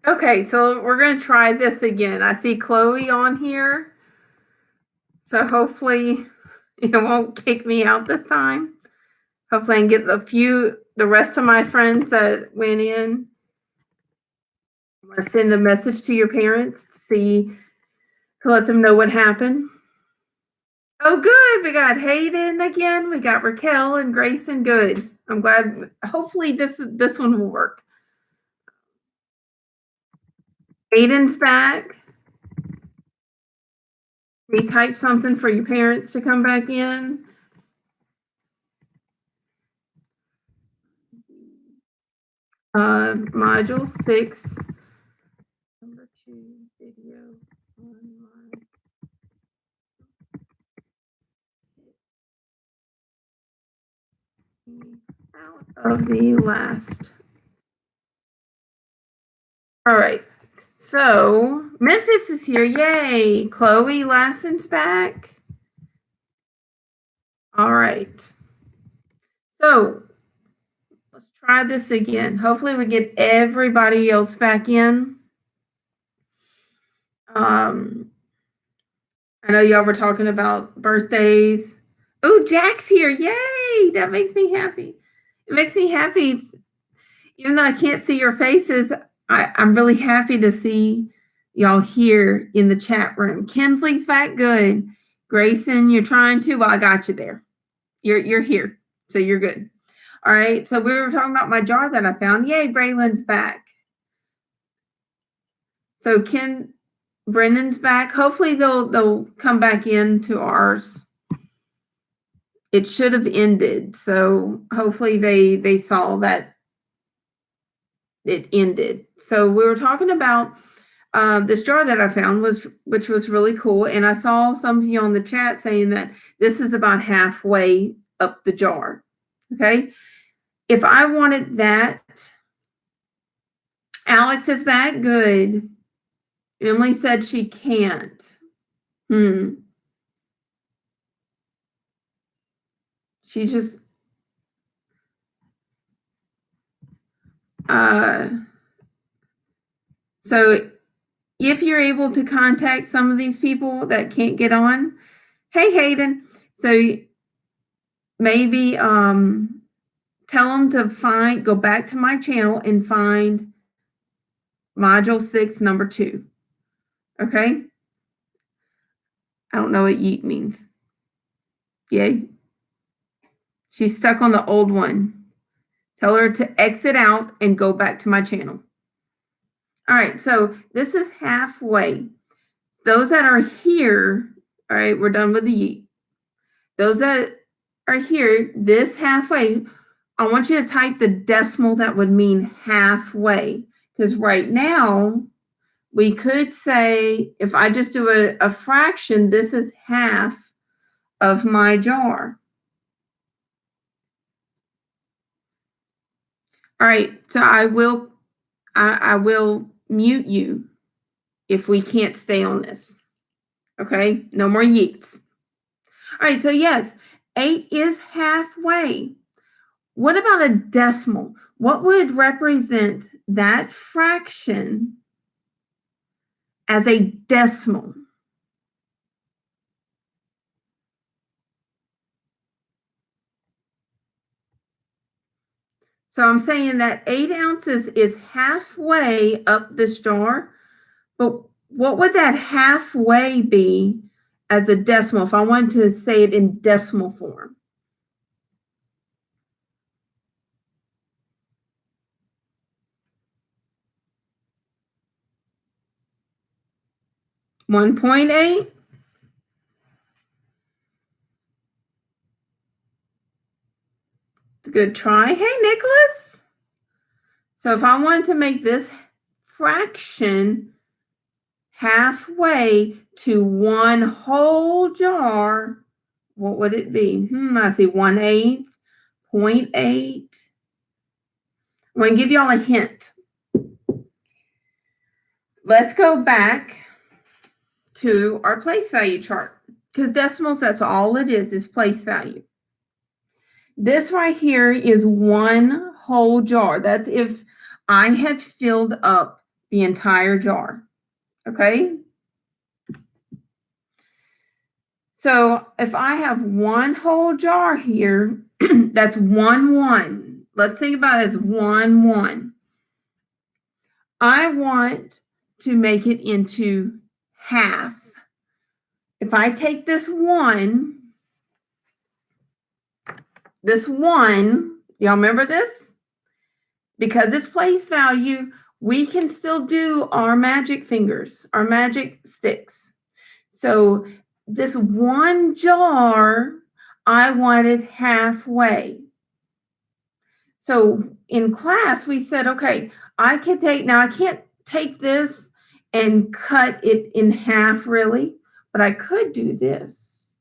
Okay, so we're going to try this again. I see Chloe on here. So hopefully it won't kick me out this time. Hopefully I can get the rest of my friends that went in. I'm going to send a message to your parents to let them know what happened. Oh, good. We got Hayden again. We got Raquel and Grayson. Good. I'm glad. Hopefully this one will work. Hayden's back. Retype something for your parents to come back in. Module 6, number 2, video online. Out of the last. All right. So Memphis is here. Yay. Chloe Lassen's back. All right. So let's try this again. Hopefully we get everybody else back in. I know y'all were talking about birthdays. Oh, Jack's here. Yay. That makes me happy. It makes me happy. Even though I can't see your faces, I'm really happy to see y'all here in the chat room. Kinsley's back. Good. Grayson, you're trying to. Well, I got you there. You're here, so you're good. All right. So we were talking about my jar that I found. Yay, Braylon's back. So Brennan's back. Hopefully they'll come back into ours. It should have ended. So hopefully they saw that it ended. So we were talking about this jar that I found, which was really cool. And I saw some of you on the chat saying that this is about halfway up the jar. Okay. If I wanted that, Alex is back. Good. Emily said she can't. She's just so if you're able to contact some of these people that can't get on, hey Hayden, so maybe tell them to go back to my channel and find module 6, number 2. Okay. I don't know what yeet means. Yay. She's stuck on the old one. Tell her to exit out and go back to my channel. All right, so this is halfway. Those that are here, all right, we're done with the yeet. Those that are here, this halfway, I want you to type the decimal that would mean halfway. Because right now, we could say, if I just do a fraction, this is half of my jar. All right, so I will mute you if we can't stay on this. Okay, no more yeets. All right, so yes, 8 is halfway. What about a decimal? What would represent that fraction as a decimal? So I'm saying that 8 ounces is halfway up this jar, but what would that halfway be as a decimal if I wanted to say it in decimal form? $1.8. It's a good try. Hey, Nicholas. So if I wanted to make this fraction halfway to one whole jar, what would it be? I see 1/8, 0.8. I'm going to give y'all a hint. Let's go back to our place value chart, because decimals, that's all it is place value. This right here is one whole jar. That's if I had filled up the entire jar. Okay? So if I have one whole jar here, that's 1/1. Let's think about it as 1/1. I want to make it into half. If I take this one, y'all remember this? Because it's place value, we can still do our magic fingers, our magic sticks. So this one jar, I wanted halfway. So in class, we said, okay, I can't take this and cut it in half really, but I could do this.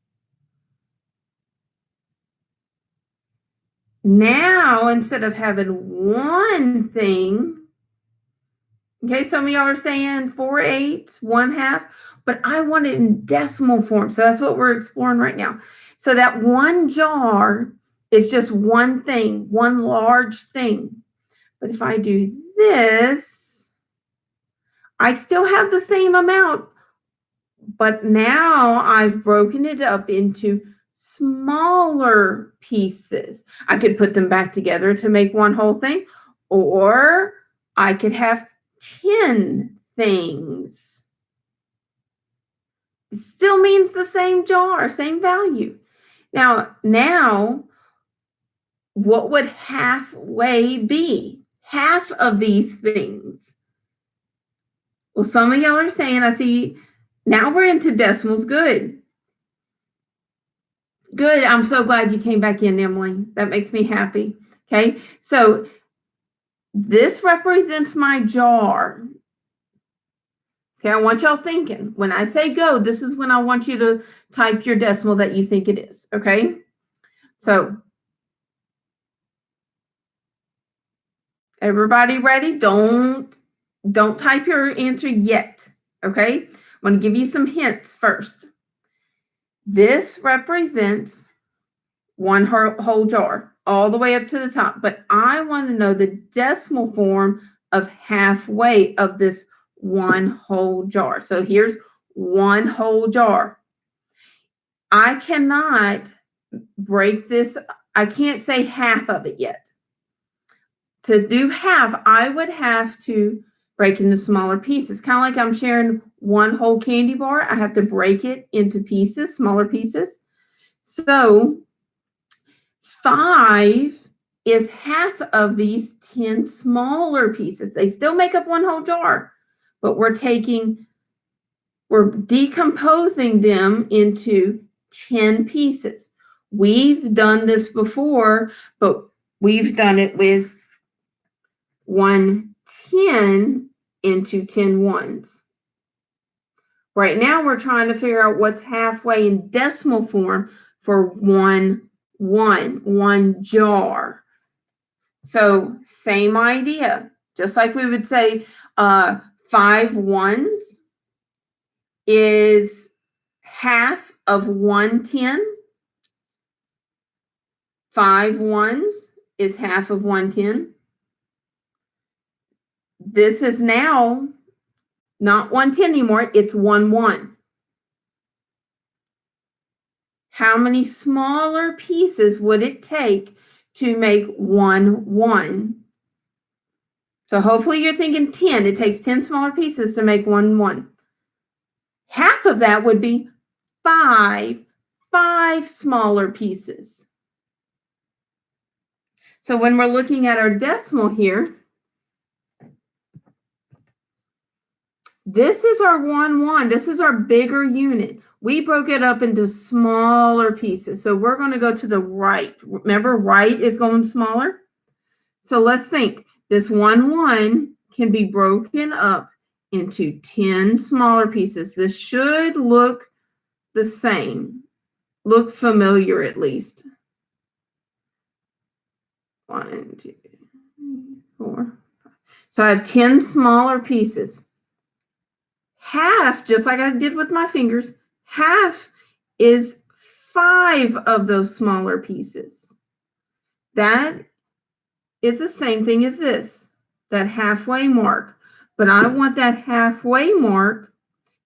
Now, instead of having one thing, okay, some of y'all are saying 4/8, 1/2, but I want it in decimal form. So that's what we're exploring right now. So that one jar is just one thing, one large thing. But if I do this, I still have the same amount, but now I've broken it up into smaller pieces. I could put them back together to make one whole thing, or I could have 10 things. It still means the same jar, same value. Now, what would halfway be? Half of these things. Well, some of y'all are saying, I see, now we're into decimals. Good. Good. I'm so glad you came back in, Emily. That makes me happy. Okay. So this represents my jar. Okay. I want y'all thinking. When I say go, this is when I want you to type your decimal that you think it is. Okay. So everybody ready? Don't type your answer yet. Okay. I'm going to give you some hints first. This represents one whole jar all the way up to the top, but I want to know the decimal form of halfway of this one whole jar. So here's one whole jar. I cannot break this. I can't say half of it yet. To do half, I would have to break into smaller pieces. Kind of like I'm sharing one whole candy bar. I have to break it into pieces, smaller pieces. So 5 is half of these 10 smaller pieces. They still make up one whole jar, but we're decomposing them into 10 pieces. We've done this before, but we've done it with 1 10 into 10 ones. Right now, we're trying to figure out what's halfway in decimal form for one jar. So same idea, just like we would say 5 ones is half of 110. 5 ones is half of 110. This is now not 110 anymore, it's 1 1. How many smaller pieces would it take to make 1 1? So hopefully you're thinking 10. It takes 10 smaller pieces to make 1 1. Half of that would be 5 smaller pieces. So when we're looking at our decimal here, this is our 1 1. This is our bigger unit. We broke it up into smaller pieces. So we're going to go to the right. Remember, right is going smaller. So let's think. This 1 1 can be broken up into 10 smaller pieces. This should look the same, look familiar at least. 1, 2, 3, 4. So I have 10 smaller pieces. Half, just like I did with my fingers, half is 5 of those smaller pieces. That is the same thing as this, that halfway mark. but I want that halfway mark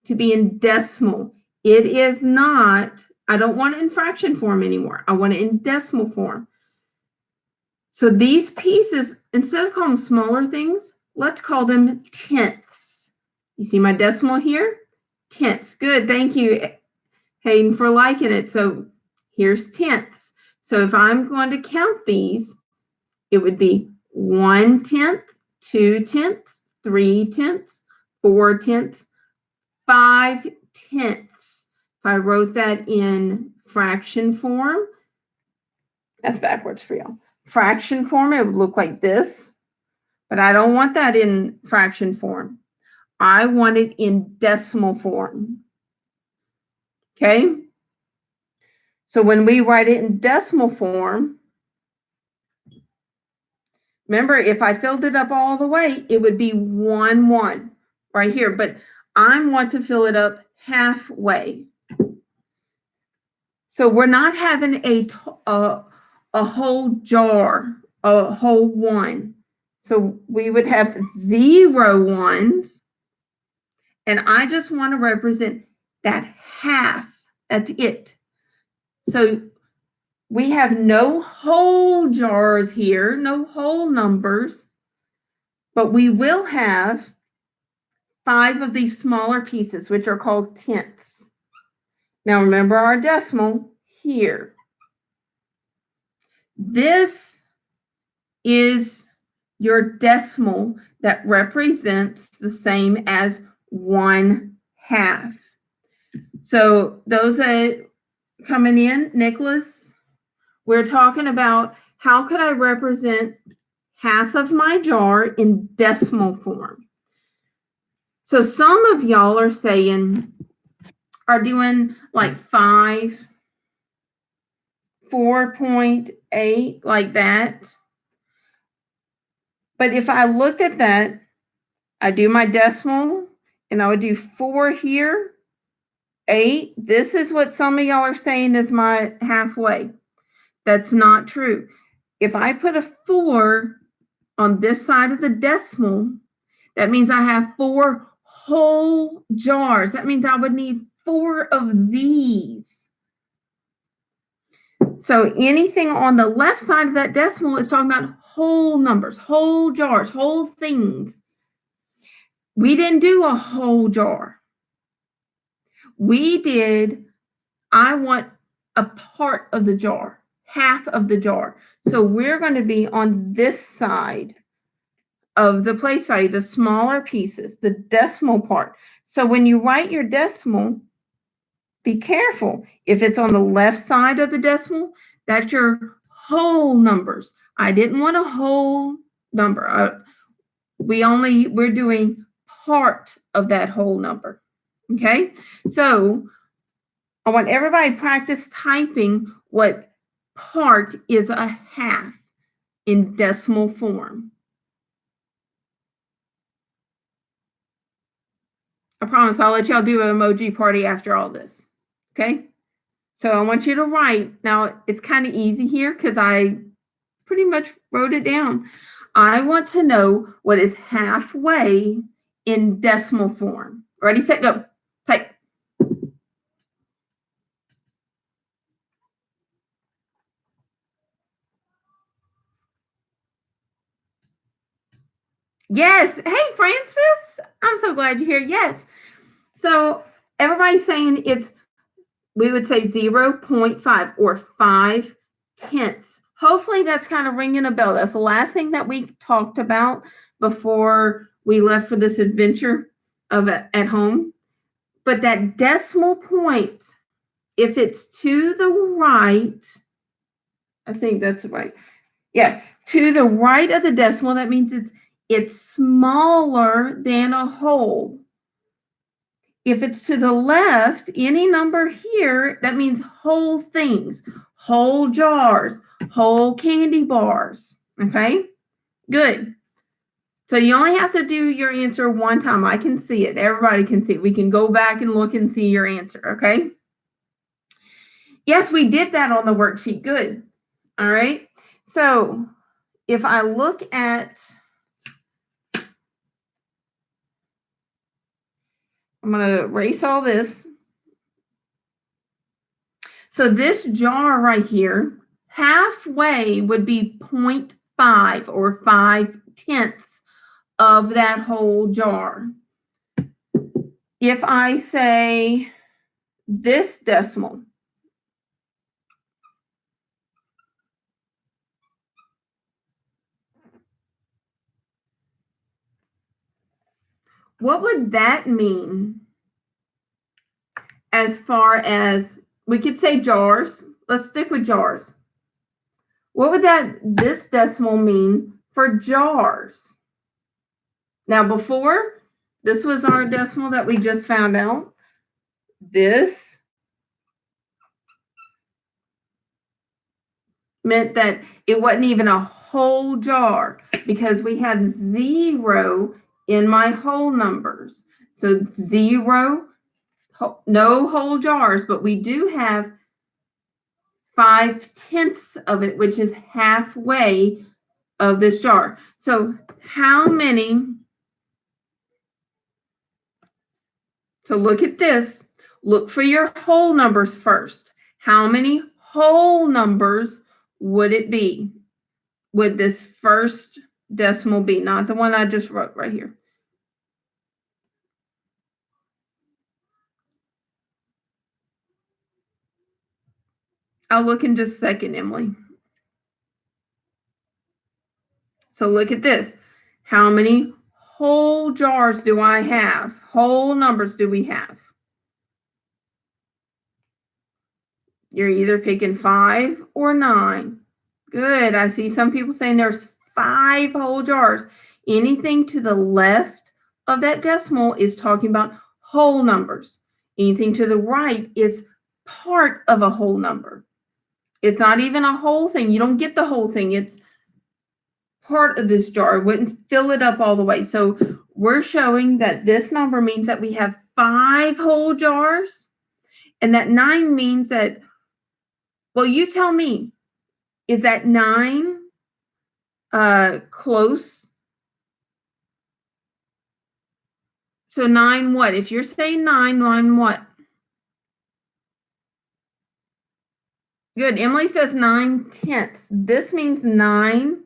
to be in decimal. It is not, I don't want it in fraction form anymore. I want it in decimal form. So these pieces, instead of calling them smaller things, let's call them tenths. You see my decimal here? Tenths. Good. Thank you, Hayden, for liking it. So here's tenths. So if I'm going to count these, it would be 1/10, 2/10, 3/10, 4/10, 5/10. If I wrote that in fraction form, that's backwards for y'all. Fraction form, it would look like this, but I don't want that in fraction form. I want it in decimal form. Okay? So when we write it in decimal form, remember, if I filled it up all the way, it would be 1/1 right here, but I want to fill it up halfway. So we're not having a whole jar, a whole one. So we would have 0 ones, and I just want to represent that half. That's it. So we have no whole jars here, no whole numbers, but we will have 5 of these smaller pieces, which are called tenths. Now remember our decimal here. This is your decimal that represents the same as 1/2. So those that coming in, Nicholas, we're talking about how could I represent half of my jar in decimal form. So some of y'all are saying, are doing like 5, 4.8, like that. But if I looked at that, I do my decimal and I would do 4 here, 8. This is what some of y'all are saying is my halfway. That's not true. If I put a 4 on this side of the decimal, that means I have 4 whole jars. That means I would need 4 of these. So anything on the left side of that decimal is talking about whole numbers, whole jars, whole things. We didn't do a whole jar. We did, I want a part of the jar, half of the jar. So we're going to be on this side of the place value, the smaller pieces, the decimal part. So when you write your decimal, be careful. If it's on the left side of the decimal, that's your whole numbers. I didn't want a whole number. We're doing part of that whole number. Okay? So I want everybody to practice typing what part is a half in decimal form. I promise I'll let y'all do an emoji party after all this. Okay? So I want you to write. Now, it's kind of easy here because I pretty much wrote it down. I want to know what is halfway in decimal form. Ready, set, go. Type. Yes. Hey, Francis. I'm so glad you're here. Yes. So everybody's saying we would say 0.5 or 5/10. Hopefully that's kind of ringing a bell. That's the last thing that we talked about before we left for this adventure of at home. But that decimal point, if it's to the right, I think that's right. Yeah, to the right of the decimal, that means it's smaller than a whole. If it's to the left, any number here, that means whole things, whole jars, whole candy bars. Okay, good. So you only have to do your answer one time. I can see it. Everybody can see it. We can go back and look and see your answer. Okay. Yes, we did that on the worksheet. Good. All right. So if I look at I'm going to erase all this. So this jar right here, halfway would be 0.5 or 5/10 of that whole jar. If I say this decimal, what would that mean as far as, we could say jars. Let's stick with jars. What would this decimal mean for jars? Now before, this was our decimal that we just found out. This meant that it wasn't even a whole jar because we have 0 in my whole numbers. So 0, no whole jars, but we do have 5/10 of it, which is halfway of this jar. So how many, so look at this, look for your whole numbers first. How many whole numbers would it be? Would this first decimal be? Not the one I just wrote right here. I'll look in just a second, Emily. So look at this. How many whole jars do I have? Whole numbers do we have? You're either picking 5 or 9. Good. I see some people saying there's 5 whole jars. Anything to the left of that decimal is talking about whole numbers. Anything to the right is part of a whole number. It's not even a whole thing. You don't get the whole thing. It's part of this jar. It wouldn't fill it up all the way. So we're showing that this number means that we have 5 whole jars, and that 9 means that, well, you tell me, is that 9 close? So 9 what? If you're saying 9 what? Good. Emily says 9/10. This means 9,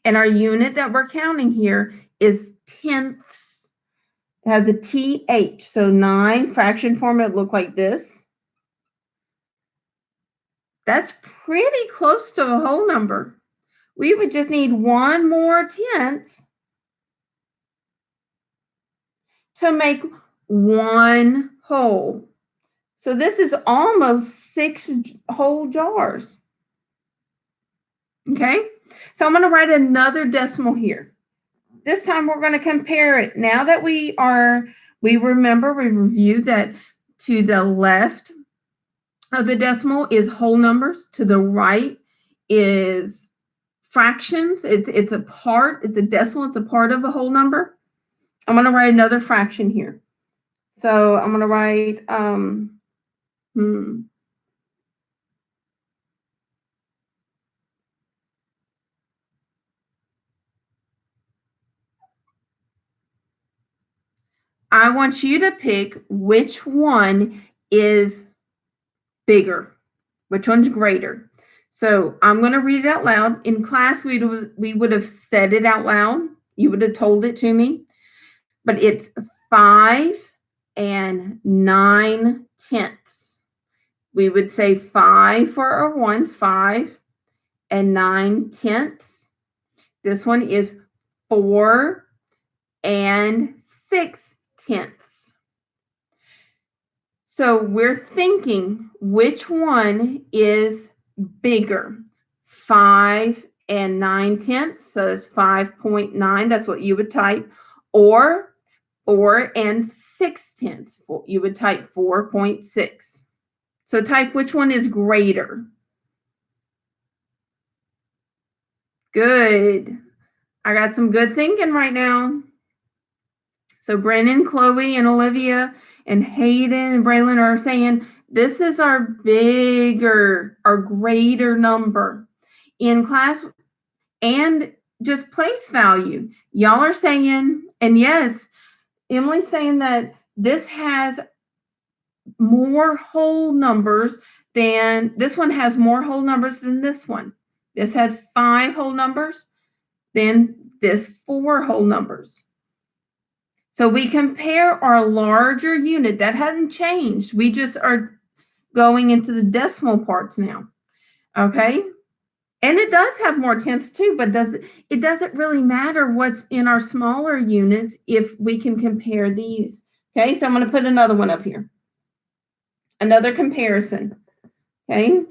and our unit that we're counting here is tenths. It has a TH. So 9 fraction form, it look like this. That's pretty close to a whole number. We would just need one more tenth to make one whole. So this is almost 6 whole jars. Okay, so I'm going to write another decimal here. This time we're going to compare it. Now that we reviewed that to the left of the decimal is whole numbers, to the right is fractions. It's a part, it's a decimal, it's a part of a whole number. I'm going to write another fraction here. So I'm going to write, I want you to pick which one is bigger, which one's greater. So I'm going to read it out loud. In class, we would have said it out loud. You would have told it to me. But it's 5 and 9/10. We would say 5 for our ones, 5 and 9/10. This one is 4 and 6/10. So we're thinking which one is bigger, 5 and 9/10. So it's 5.9. That's what you would type. Or 4 and 6/10. You would type 4.6. So type which one is greater. Good. I got some good thinking right now. So Brennan, Chloe, and Olivia, and Hayden and Braylon are saying this is our bigger, our greater number in class, and just place value. Y'all are saying, and yes, Emily's saying that this has more whole numbers than this one has more whole numbers than this one. This has 5 whole numbers, then this 4 whole numbers. So we compare our larger unit. That hasn't changed. We just are going into the decimal parts now. Okay? And it does have more tenths too, but it doesn't really matter what's in our smaller units if we can compare these. Okay, so I'm going to put another one up here. Another comparison. Okay.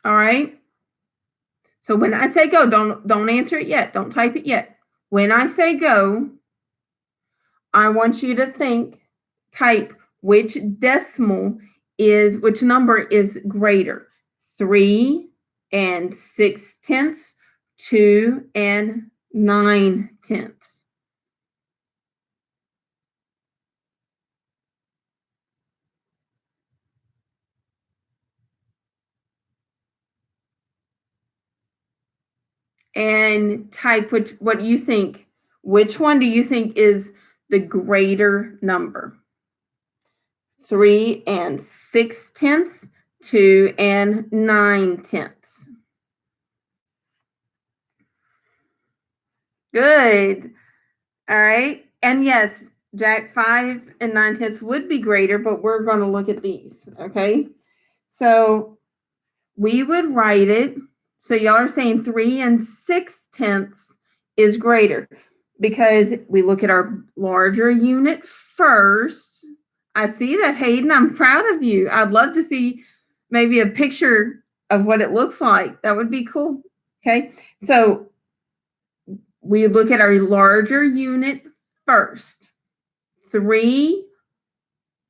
All right. So when I say go, don't answer it yet. Don't type it yet. When I say go, I want you to type which number is greater. 3 6/10, 2 9/10. And type what you think. Which one do you think is the greater number? 3 6/10, 2 9/10. Good. All right. And yes, Jack, 5 9/10 would be greater, but we're going to look at these. Okay. So we would write it. So y'all are saying 3 6/10 is greater because we look at our larger unit first. I see that, Hayden. I'm proud of you. I'd love to see maybe a picture of what it looks like. That would be cool. Okay. So we look at our larger unit first. 3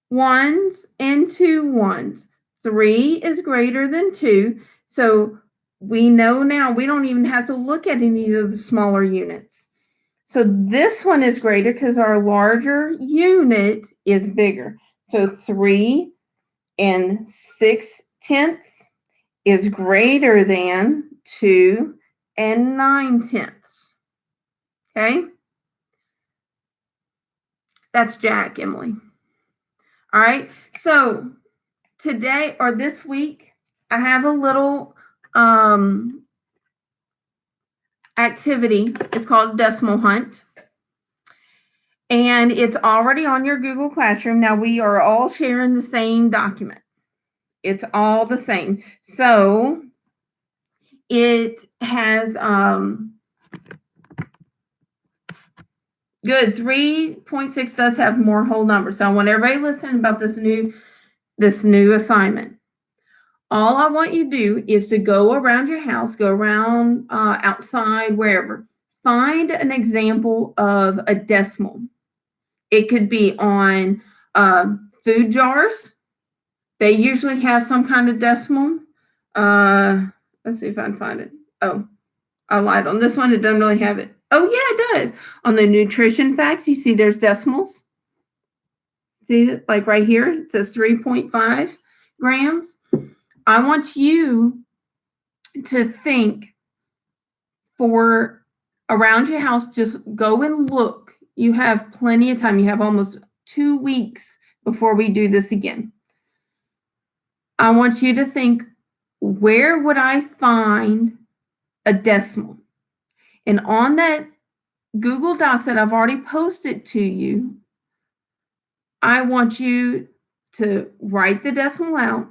1s and 2 1s. 3 is greater than 2. So we know now we don't even have to look at any of the smaller units. So this one is greater because our larger unit is bigger. So 3 6/10 is greater than 2 9/10. Okay? That's Jack, Emily. All right. So today or this week, I have a little activity. It's called Decimal Hunt. And it's already on your Google Classroom. Now we are all sharing the same document. It's all the same. So it has good. 3.6 does have more whole numbers. So I want everybody listening about this new assignment. All I want you to do is to go around your house, go around outside, wherever. Find an example of a decimal. It could be on food jars. They usually have some kind of decimal. Let's see if I can find it. Oh, I lied. On this one, it doesn't really have it. Oh, yeah, it does. On the nutrition facts, you see there's decimals. See, like right here, it says 3.5 grams. I want you to think for around your house, just go and look. You have plenty of time. You have almost 2 weeks before we do this again. I want you to think, where would I find a decimal? And on that Google Docs that I've already posted to you, I want you to write the decimal out,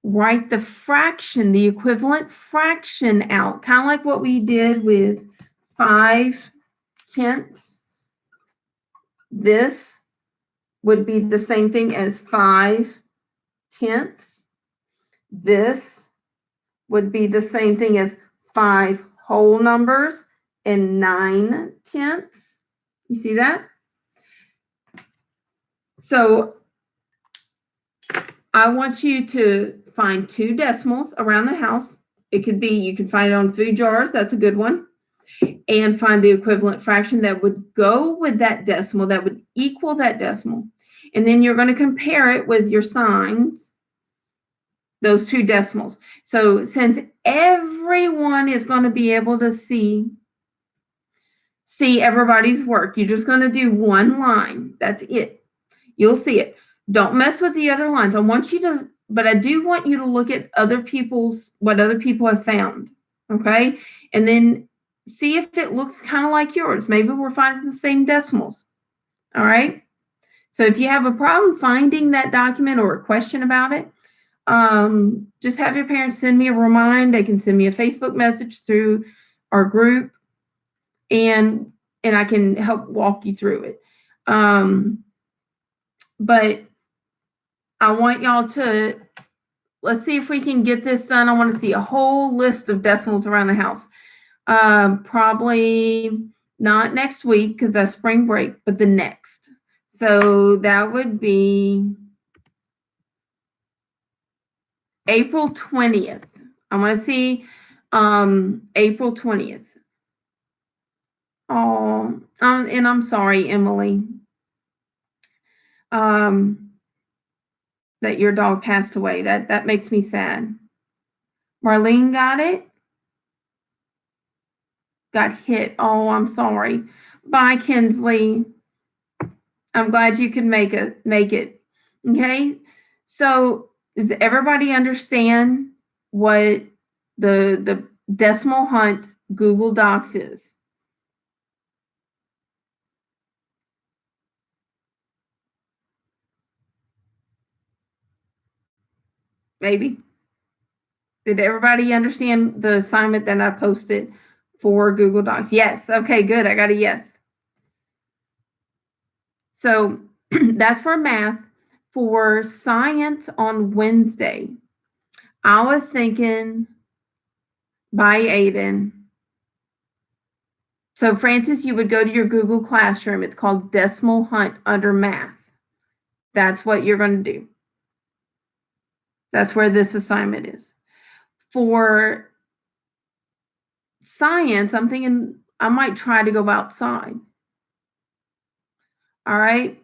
write the fraction, the equivalent fraction out, kind of like what we did with 5/10. This would be the same thing as 5/10. This would be the same thing as 5 whole numbers and 9/10. You see that? So I want you to find 2 decimals around the house. It could be, you can find it on food jars. That's a good one. And find the equivalent fraction that would go with that decimal, that would equal that decimal. And then you're going to compare it with your signs, those two decimals. So since everyone is going to be able to see everybody's work, you're just going to do one line. That's it. You'll see it. Don't mess with the other lines. But I do want you to look at what other people have found. Okay. And then see if it looks kind of like yours. Maybe we're finding the same decimals. All right. So if you have a problem finding that document or a question about it, just have your parents send me a reminder. They can send me a Facebook message through our group, and I can help walk you through it. But I want y'all to, let's see if we can get this done. I want to see a whole list of decimals around the house. Probably not next week because that's spring break, but the next. So that would be April 20th. I want to see April 20th. Oh, and I'm sorry, Emily, that your dog passed away. That makes me sad. Marlene got it? Got hit. Oh, I'm sorry. Bye, Kinsley. I'm glad you could make it. Okay. So does everybody understand what the Decimal Hunt Google Docs is? Maybe. Did everybody understand the assignment that I posted for Google Docs? Yes. Okay, good. I got a yes. So that's for math. For science on Wednesday, I was thinking by Aiden. So Francis, you would go to your Google Classroom. It's called Decimal Hunt under math. That's what you're going to do. That's where this assignment is. For science, I'm thinking I might try to go outside. All right.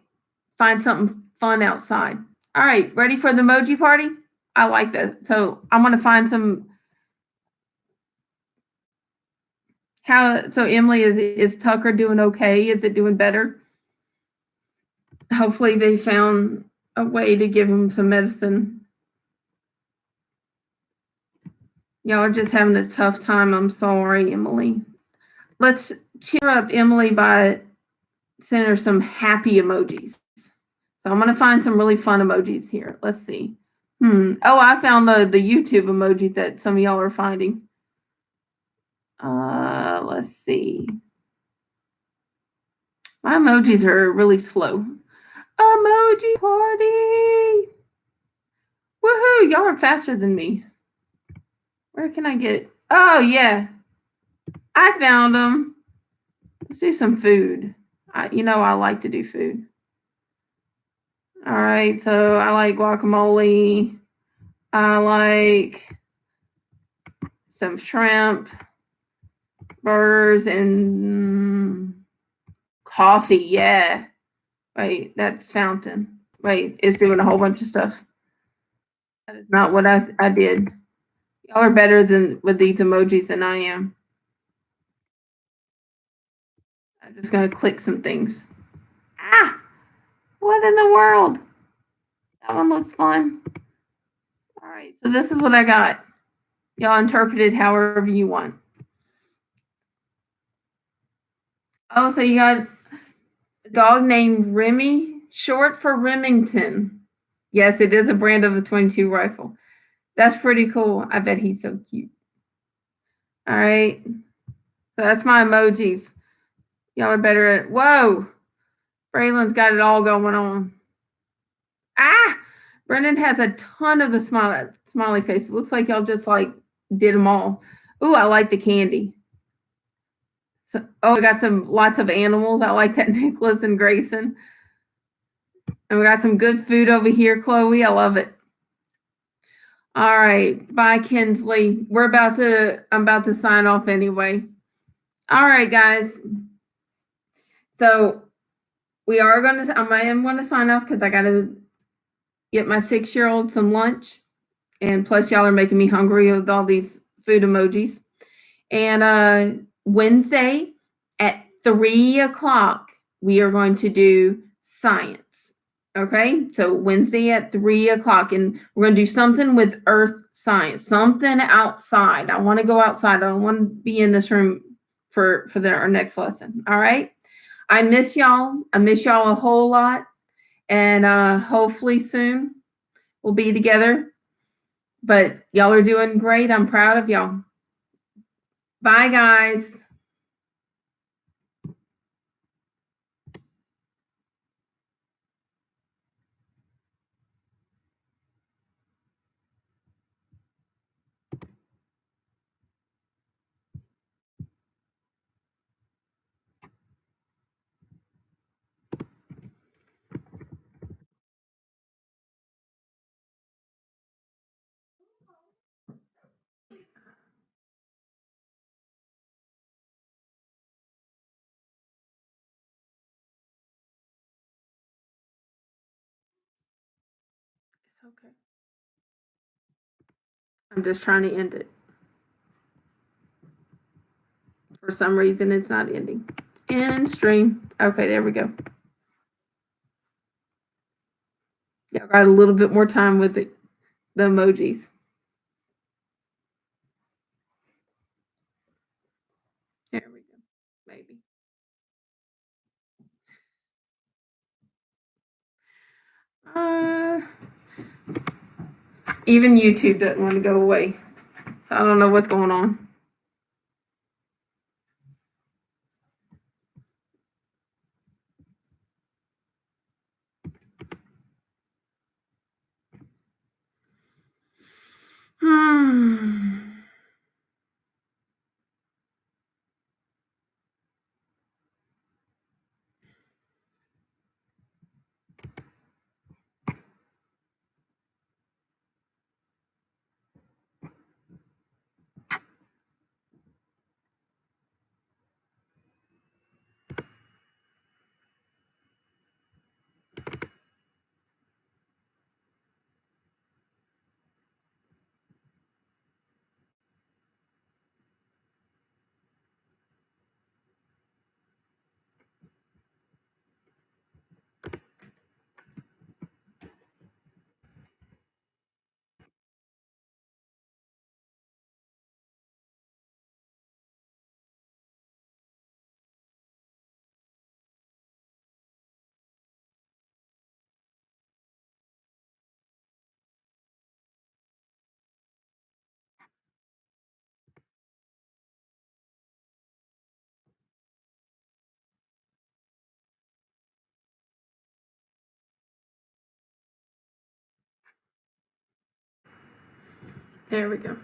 Find something fun outside. All right. Ready for the emoji party? I like that. So I'm going to find some. So Emily, is Tucker doing okay? Is it doing better? Hopefully they found a way to give him some medicine. Y'all are just having a tough time. I'm sorry, Emily. Let's cheer up Emily by sending her some happy emojis. So I'm going to find some really fun emojis here. Let's see. Oh, I found the YouTube emojis that some of y'all are finding. Let's see. My emojis are really slow. Emoji party. Woohoo, y'all are faster than me. Where can I get? Oh, yeah. I found them. Let's do some food. I like to do food. All right, so I like guacamole. I like some shrimp, burgers, and coffee. Yeah. Wait, that's Fountain. Wait, it's doing a whole bunch of stuff. That is not what I did. Y'all are better with these emojis than I am. I'm just going to click some things. Ah! What in the world? That one looks fun. All right, so this is what I got. Y'all interpret it however you want. Oh, so you got a dog named Remy, short for Remington. Yes, it is a brand of a .22 rifle. That's pretty cool. I bet he's so cute. All right. So that's my emojis. Y'all are better at, whoa. Braylon's got it all going on. Ah! Brendan has a ton of the smiley face. It looks like y'all just did them all. Ooh, I like the candy. So, we got lots of animals. I like that, Nicholas and Grayson. And we got some good food over here, Chloe. I love it. All right. Bye, Kinsley. I'm about to sign off anyway. All right, guys. So I am gonna sign off because I gotta get my 6-year-old some lunch. And plus y'all are making me hungry with all these food emojis. And Wednesday at 3 o'clock, we are going to do science. Okay, so Wednesday at 3 o'clock, and we're going to do something with earth science, something outside. I want to go outside. I don't want to be in this room for our next lesson. All right. I miss y'all. I miss y'all a whole lot, and hopefully soon we'll be together. But y'all are doing great. I'm proud of y'all. Bye, guys. It's okay. I'm just trying to end it. For some reason, it's not ending. End stream. Okay, there we go. Yeah, I got a little bit more time with the emojis. There we go. Maybe. Even YouTube doesn't want to go away. So I don't know what's going on. There we go.